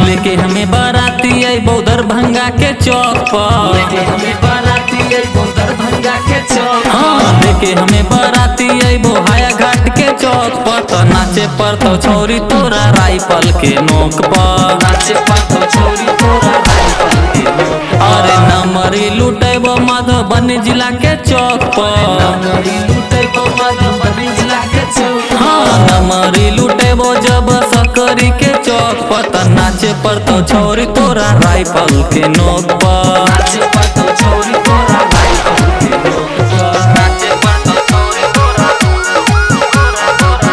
लेके हमें बाराती आई दरभंगा के चौक पर, लेके हमें बाराती आई दरभंगा के चौक। हाँ, लेके हमें बाराती आई हाया घाट के चौक पर। तो नाचे पर तो छोरी तोरा राइफल के नोक पर, नाचे पर तो छोरी तोरा राइफल के नोक पर। अरे नमरी लुटेबो मधुबनी जिला के चौक पर, नमरी लुटेबो मधुबनी जिला के चौक। हाँ, नमरी लुटेबो जब सकरी के चौक पर। तो नाचे पर तो छोरी तोरा राइफल के नोक पर, नाचे पर तो छोरी तोरा राइफल के नोक पर। नाचे पर तो छोरी तोरा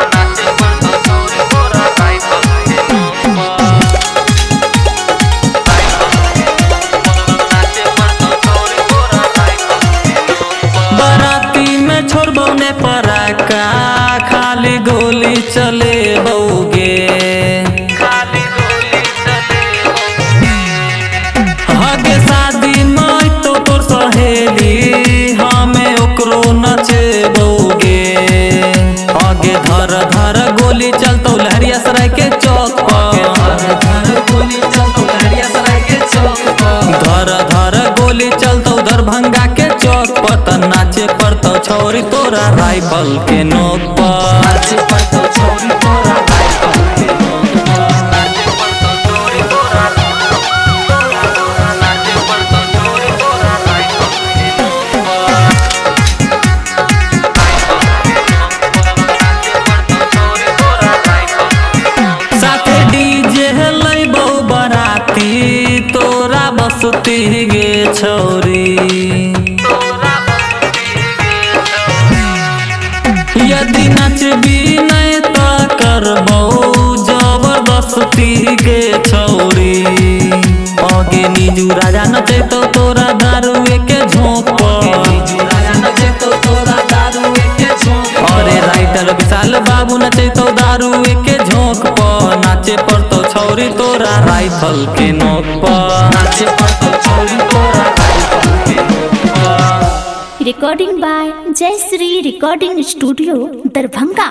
नाचे पर तो छोरी तोरा राइफल के नोक पर, नाचे पर तो छोरी तोरा राइफल के नोक पर। बाराती में छोड़बो ने पराका, खाली गोली चले बउगे, शादी में तो तोर सहेली हमें ओकरो नचेबोगे। आगे धर धर गोली चलतो लहरिया सराय के चौक पर, धर गोली चलतो लहरिया सराय के चौक पर। धर धर गोली चलतो दरभंगा के चौक पर। त नाचे पर तो छोरी तोरा राइफल के नोक पर, नाचे पर तो छोरी तोरा राइफल के नोक पर। नाचे पर तो छोरी तोरा तोरा बसती गे छोरी। यदि नचबी नहीं तो करबो जबरदस्ती गे छोरी। आगे नीजू राजा नचे तो तोरा दारुए के झोंक पर, अरे राइटर विशाल बाबू नचे तो दारुए के झोंक पर। नाचे पर तो छोरी तोरा राइफल के नोक पर, नाचे पर तो छोरी तोरा राइफल के नोक पर। रिकॉर्डिंग बाय जय श्री रिकॉर्डिंग स्टूडियो दरभंगा।